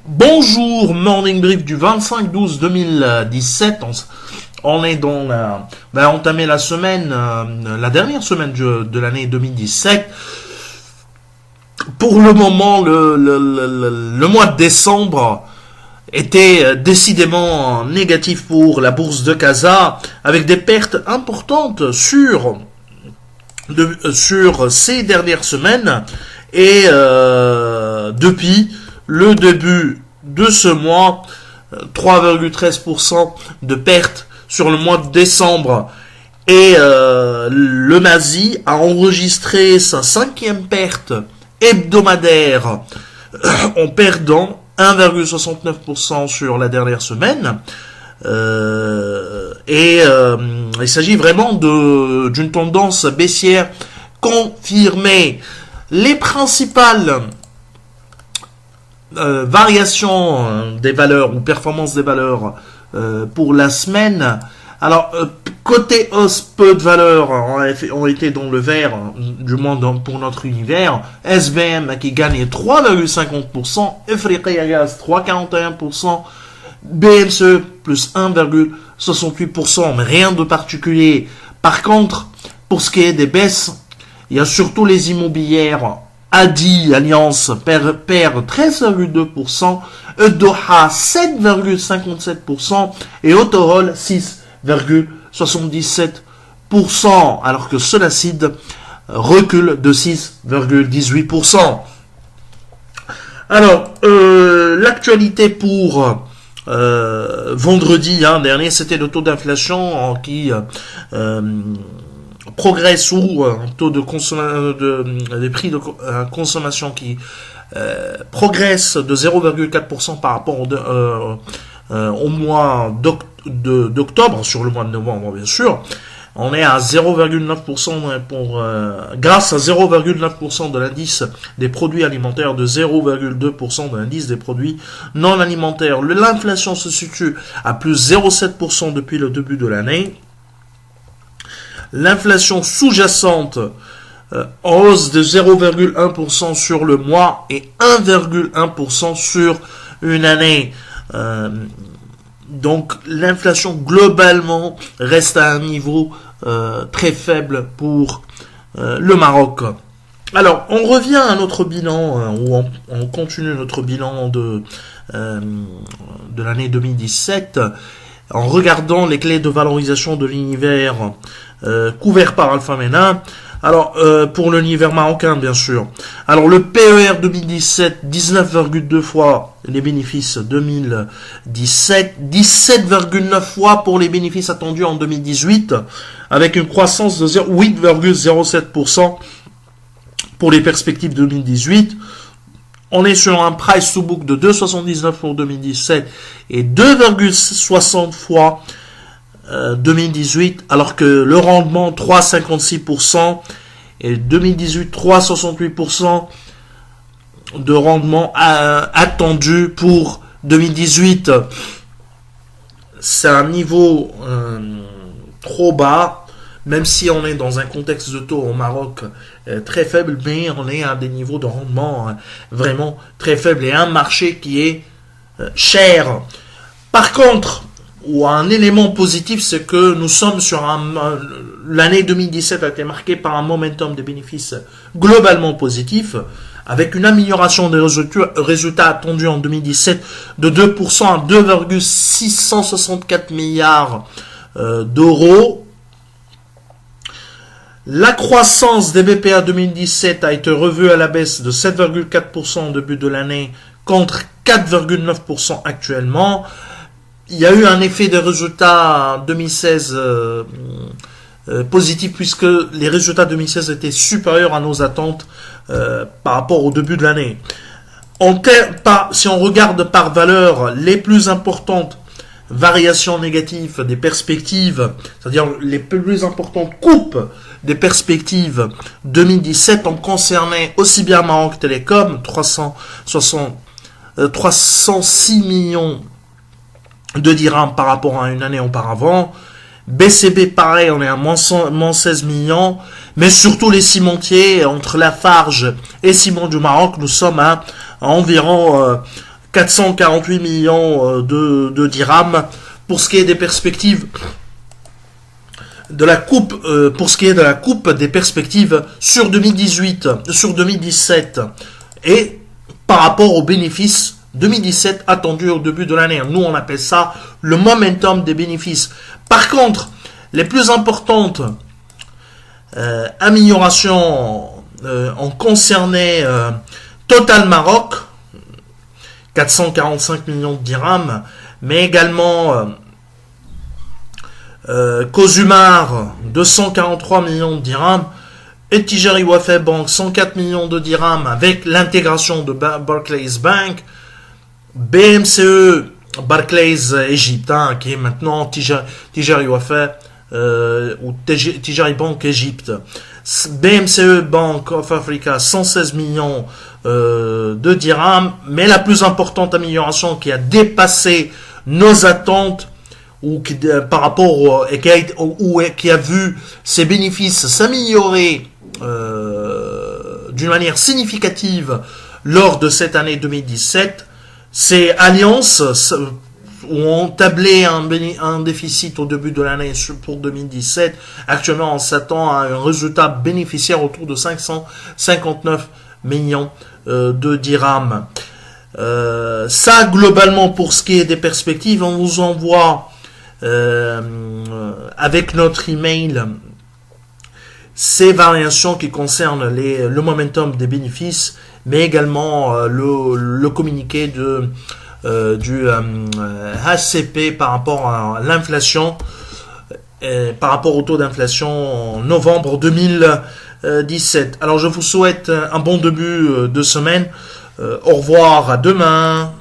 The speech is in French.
Bonjour, Morning Brief du 25/12/2017. On est dans entamé la semaine, la dernière semaine de l'année 2017. Pour le moment, le mois de décembre était décidément négatif pour la bourse de Casa, avec des pertes importantes sur ces dernières semaines et depuis le début de ce mois, 3,13% de pertes sur le mois de décembre. Et le Masi a enregistré sa 5e perte hebdomadaire en perdant 1,69% sur la dernière semaine. Il s'agit vraiment d'une tendance baissière confirmée. Les principales variations des valeurs ou performances des valeurs pour la semaine. Alors, côté hausse, peu de valeurs ont été dans le vert, du moins pour notre univers. SBM qui gagne 3,50%, Africa Gaz 3,41%, BMCE plus 1,68%, mais rien de particulier. Par contre, pour ce qui est des baisses, il y a surtout les immobilières. Adi Alliance perd 13,2%, Doha 7,57% et Autorol 6,77%, alors que Solacide recule de 6,18%. Alors, l'actualité pour vendredi dernier, c'était le taux d'inflation qui progresse ou un taux de des prix de consommation qui progresse de 0,4% par rapport au mois d'octobre, sur le mois de novembre bien sûr. On est à 0,9% grâce à 0,9% de l'indice des produits alimentaires, de 0,2% de l'indice des produits non alimentaires. L'inflation se situe à plus 0,7% depuis le début de l'année. L'inflation sous-jacente en hausse de 0,1% sur le mois et 1,1% sur une année. Donc l'inflation globalement reste à un niveau très faible pour le Maroc. Alors on revient à notre bilan, ou on continue notre bilan de l'année 2017 en regardant les clés de valorisation de l'univers couvert par Alpha MENA. Alors, pour l'univers marocain, bien sûr. Alors, le PER 2017, 19,2 fois les bénéfices 2017, 17,9 fois pour les bénéfices attendus en 2018, avec une croissance de 8,07% pour les perspectives 2018. On est sur un price to book de 2,79 pour 2017 et 2,60 fois 2018, alors que le rendement 3,56% et 2018 3,68% de rendement attendu pour 2018. C'est un niveau trop bas, même si on est dans un contexte de taux au Maroc très faible, mais on est à des niveaux de rendement vraiment très faibles et un marché qui est cher. Par contre, ou un élément positif, c'est que nous sommes sur l'année 2017 a été marquée par un momentum de bénéfices globalement positif, avec une amélioration des résultats attendus en 2017 de 2% à 2,664 milliards d'euros. La croissance des BPA 2017 a été revue à la baisse de 7,4% au début de l'année contre 4,9% actuellement. Il y a eu un effet de résultats 2016 positif, puisque les résultats 2016 étaient supérieurs à nos attentes par rapport au début de l'année. Si on regarde par valeur, les plus importantes variations négatives des perspectives, c'est-à-dire les plus importantes coupes des perspectives 2017 ont concerné aussi bien Maroc Télécom, 306 millions de dirhams par rapport à une année auparavant. BCB, pareil, on est à moins 16 millions. Mais surtout les cimentiers, entre Lafarge et Ciment du Maroc, nous sommes à environ 448 millions de dirhams. Pour ce qui est des perspectives de la coupe, pour ce qui est de la coupe des perspectives sur 2018, sur 2017 et par rapport aux bénéfices 2017 attendus au début de l'année. Nous, on appelle ça le momentum des bénéfices. Par contre, les plus importantes améliorations ont concerné Total Maroc, 445 millions de dirhams, mais également Cosumar, 243 millions de dirhams, et Tijari Wafah Bank, 104 millions de dirhams avec l'intégration de Barclays Bank, BMCE, Barclays Égypte, qui est maintenant Tijari Wafah ou Tijari Bank Égypte. BMCE Bank of Africa, 116 millions de dirhams, mais la plus importante amélioration qui a dépassé nos attentes ou qui, par rapport qui a vu ses bénéfices s'améliorer d'une manière significative lors de cette année 2017, c'est Allianz, où on tablait un déficit au début de l'année pour 2017. Actuellement, on s'attend à un résultat bénéficiaire autour de 559 millions de dirhams. Ça, globalement, pour ce qui est des perspectives, on vous envoie avec notre email ces variations qui concernent le momentum des bénéfices, mais également le communiqué du HCP par rapport à l'inflation, par rapport au taux d'inflation en novembre 2017. Alors je vous souhaite un bon début de semaine. Au revoir, à demain.